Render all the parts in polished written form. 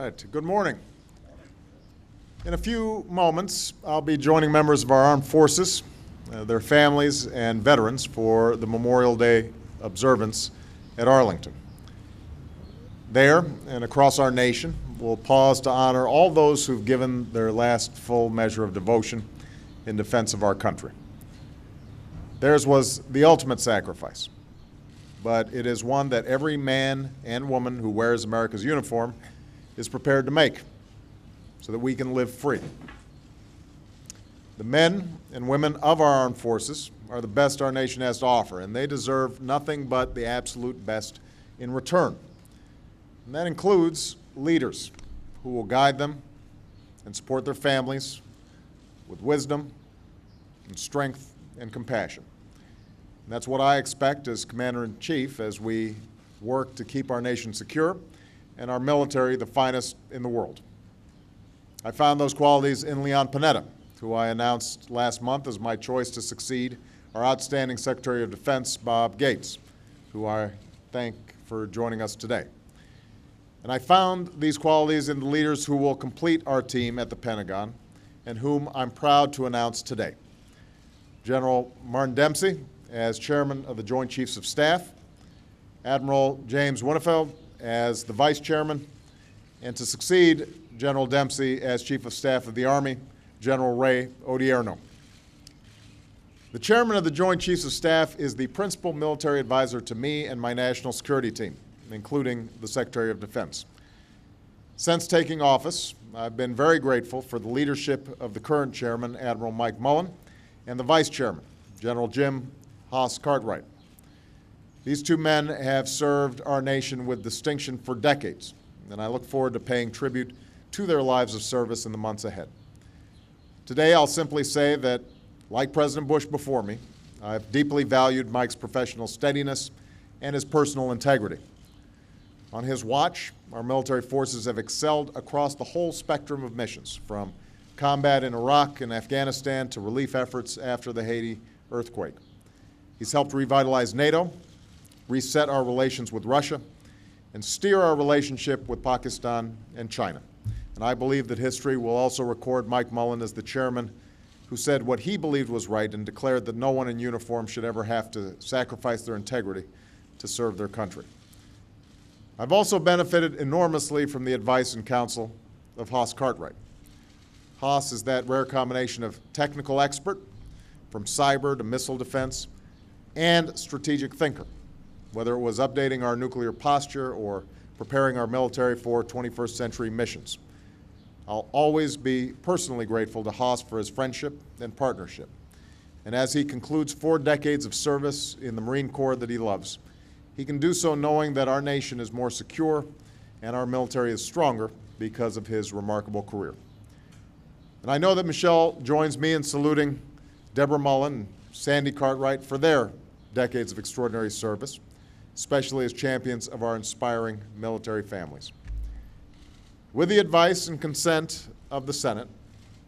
right, good morning. In a few moments, I'll be joining members of our armed forces, their families, and veterans for the Memorial Day observance at Arlington. There and across our nation, we'll pause to honor all those who've given their last full measure of devotion in defense of our country. Theirs was the ultimate sacrifice, but it is one that every man and woman who wears America's uniform is prepared to make so that we can live free. The men and women of our armed forces are the best our nation has to offer, and they deserve nothing but the absolute best in return. And that includes leaders who will guide them and support their families with wisdom and strength and compassion. And that's what I expect as Commander-in-Chief as we work to keep our nation secure and our military the finest in the world. I found those qualities in Leon Panetta, who I announced last month as my choice to succeed our outstanding Secretary of Defense, Bob Gates, who I thank for joining us today. And I found these qualities in the leaders who will complete our team at the Pentagon and whom I'm proud to announce today. General Martin Dempsey as Chairman of the Joint Chiefs of Staff, Admiral James Winnefeld as the Vice Chairman, and to succeed General Dempsey as Chief of Staff of the Army, General Ray Odierno. The Chairman of the Joint Chiefs of Staff is the principal military advisor to me and my national security team, including the Secretary of Defense. Since taking office, I've been very grateful for the leadership of the current Chairman, Admiral Mike Mullen, and the Vice Chairman, General Jim Haas Cartwright. These two men have served our nation with distinction for decades, and I look forward to paying tribute to their lives of service in the months ahead. Today, I'll simply say that, like President Bush before me, I've deeply valued Mike's professional steadiness and his personal integrity. On his watch, our military forces have excelled across the whole spectrum of missions, from combat in Iraq and Afghanistan to relief efforts after the Haiti earthquake. He's helped revitalize NATO, reset our relations with Russia, and steer our relationship with Pakistan and China. And I believe that history will also record Mike Mullen as the chairman who said what he believed was right and declared that no one in uniform should ever have to sacrifice their integrity to serve their country. I've also benefited enormously from the advice and counsel of Haas Cartwright. Haas is that rare combination of technical expert, from cyber to missile defense, and strategic thinker, whether it was updating our nuclear posture or preparing our military for 21st century missions. I'll always be personally grateful to Haas for his friendship and partnership. And as he concludes 4 decades of service in the Marine Corps that he loves, he can do so knowing that our nation is more secure and our military is stronger because of his remarkable career. And I know that Michelle joins me in saluting Deborah Mullen and Sandy Cartwright for their decades of extraordinary service, especially as champions of our inspiring military families. With the advice and consent of the Senate,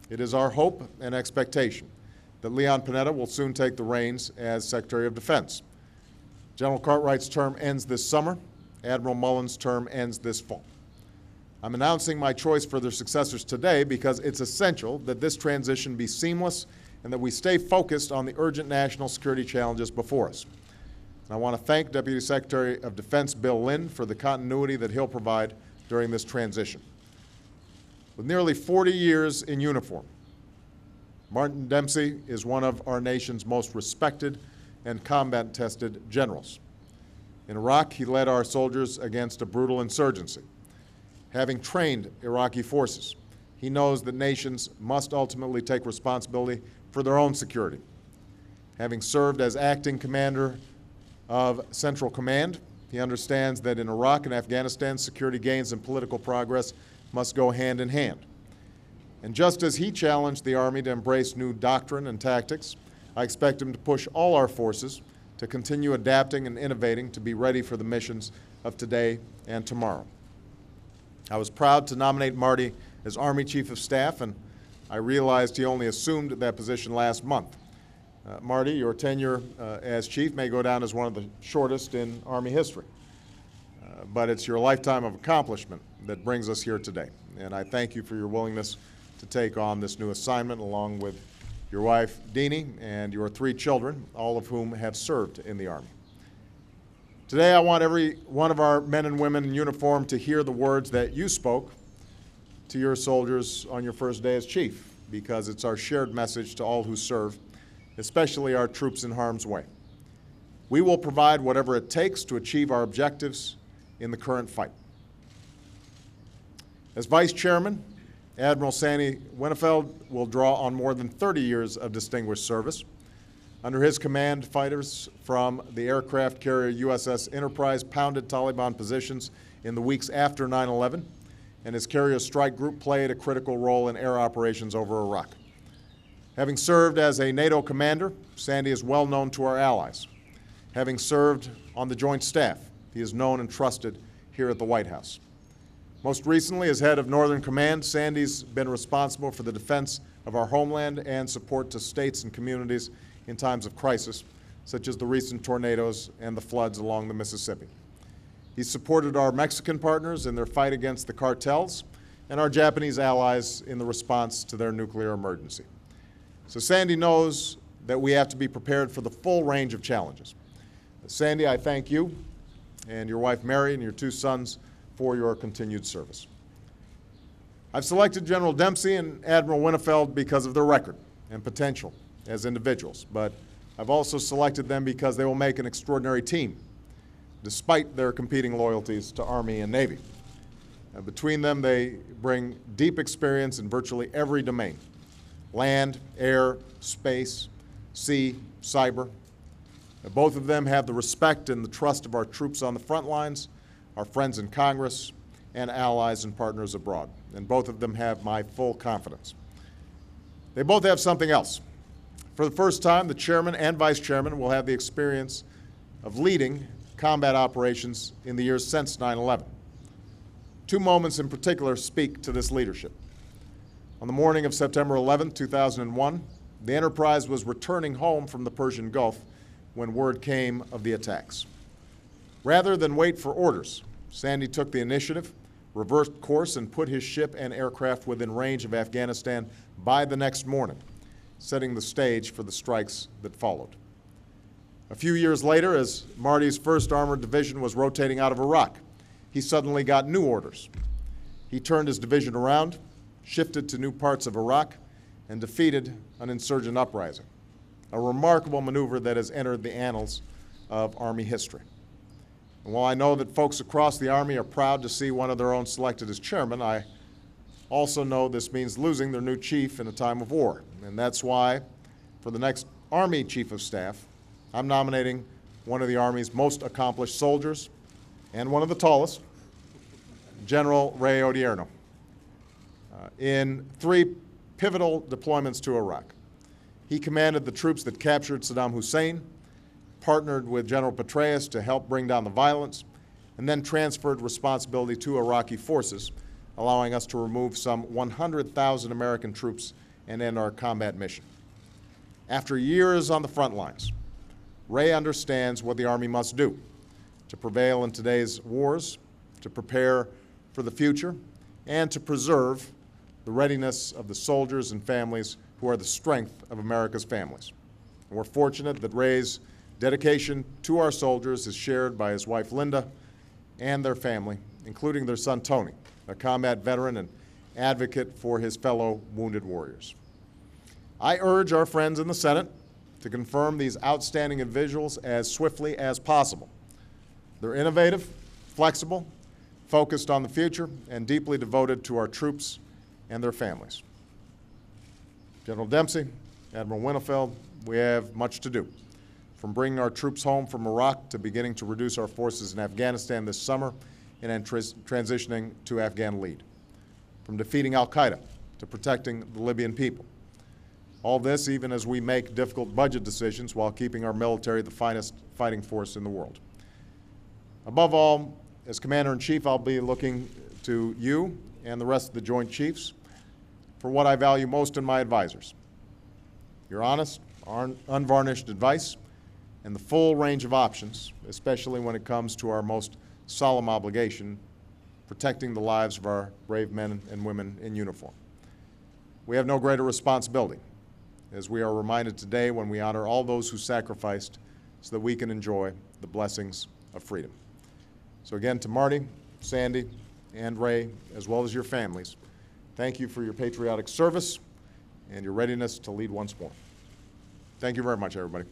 it is our hope and expectation that Leon Panetta will soon take the reins as Secretary of Defense. General Cartwright's term ends this summer. Admiral Mullen's term ends this fall. I'm announcing my choice for their successors today because it's essential that this transition be seamless and that we stay focused on the urgent national security challenges before us. And I want to thank Deputy Secretary of Defense Bill Lynn for the continuity that he'll provide during this transition. With nearly 40 years in uniform, Martin Dempsey is one of our nation's most respected and combat-tested generals. In Iraq, he led our soldiers against a brutal insurgency. Having trained Iraqi forces, he knows that nations must ultimately take responsibility for their own security. Having served as acting commander of Central Command, he understands that in Iraq and Afghanistan, security gains and political progress must go hand in hand. And just as he challenged the Army to embrace new doctrine and tactics, I expect him to push all our forces to continue adapting and innovating to be ready for the missions of today and tomorrow. I was proud to nominate Marty as Army Chief of Staff, and I realized he only assumed that position last month. Marty, your tenure as Chief may go down as one of the shortest in Army history. But it's your lifetime of accomplishment that brings us here today. And I thank you for your willingness to take on this new assignment along with your wife, Deanie, and your 3 children, all of whom have served in the Army. Today, I want every one of our men and women in uniform to hear the words that you spoke to your soldiers on your first day as chief, because it's our shared message to all who serve, especially our troops in harm's way. We will provide whatever it takes to achieve our objectives in the current fight. As Vice Chairman, Admiral Sandy Winnefeld will draw on more than 30 years of distinguished service. Under his command, fighters from the aircraft carrier USS Enterprise pounded Taliban positions in the weeks after 9/11, and his carrier strike group played a critical role in air operations over Iraq. Having served as a NATO commander, Sandy is well known to our allies. Having served on the Joint Staff, he is known and trusted here at the White House. Most recently, as head of Northern Command, Sandy's been responsible for the defense of our homeland and support to states and communities in times of crisis, such as the recent tornadoes and the floods along the Mississippi. He supported our Mexican partners in their fight against the cartels and our Japanese allies in the response to their nuclear emergency. So Sandy knows that we have to be prepared for the full range of challenges. Sandy, I thank you and your wife Mary and your 2 sons for your continued service. I've selected General Dempsey and Admiral Winnefeld because of their record and potential as individuals, but I've also selected them because they will make an extraordinary team, despite their competing loyalties to Army and Navy. Between them, they bring deep experience in virtually every domain: land, air, space, sea, cyber. Both of them have the respect and the trust of our troops on the front lines, our friends in Congress, and allies and partners abroad. And both of them have my full confidence. They both have something else. For the first time, the chairman and vice chairman will have the experience of leading combat operations in the years since 9/11. 2 moments in particular speak to this leadership. On the morning of September 11, 2001, the Enterprise was returning home from the Persian Gulf when word came of the attacks. Rather than wait for orders, Sandy took the initiative, reversed course, and put his ship and aircraft within range of Afghanistan by the next morning, setting the stage for the strikes that followed. A few years later, as Marty's 1st Armored Division was rotating out of Iraq, he suddenly got new orders. He turned his division around, shifted to new parts of Iraq, and defeated an insurgent uprising, a remarkable maneuver that has entered the annals of Army history. And while I know that folks across the Army are proud to see one of their own selected as chairman, I also know this means losing their new chief in a time of war. And that's why, for the next Army Chief of Staff, I'm nominating one of the Army's most accomplished soldiers and one of the tallest, General Ray Odierno. In 3 pivotal deployments to Iraq, he commanded the troops that captured Saddam Hussein, partnered with General Petraeus to help bring down the violence, and then transferred responsibility to Iraqi forces, allowing us to remove some 100,000 American troops and end our combat mission. After years on the front lines, Ray understands what the Army must do to prevail in today's wars, to prepare for the future, and to preserve the readiness of the soldiers and families who are the strength of America's families. And we're fortunate that Ray's dedication to our soldiers is shared by his wife Linda and their family, including their son Tony, a combat veteran and advocate for his fellow wounded warriors. I urge our friends in the Senate to confirm these outstanding individuals as swiftly as possible. They're innovative, flexible, focused on the future, and deeply devoted to our troops and their families. General Dempsey, Admiral Winnefeld, we have much to do, from bringing our troops home from Iraq to beginning to reduce our forces in Afghanistan this summer and then transitioning to Afghan lead, from defeating al-Qaeda to protecting the Libyan people. All this even as we make difficult budget decisions while keeping our military the finest fighting force in the world. Above all, as Commander-in-Chief, I'll be looking to you and the rest of the Joint Chiefs for what I value most in my advisors: your honest, unvarnished advice and the full range of options, especially when it comes to our most solemn obligation, protecting the lives of our brave men and women in uniform. We have no greater responsibility, as we are reminded today when we honor all those who sacrificed so that we can enjoy the blessings of freedom. So again, to Marty, Sandy, and Ray, as well as your families, thank you for your patriotic service and your readiness to lead once more. Thank you very much, everybody.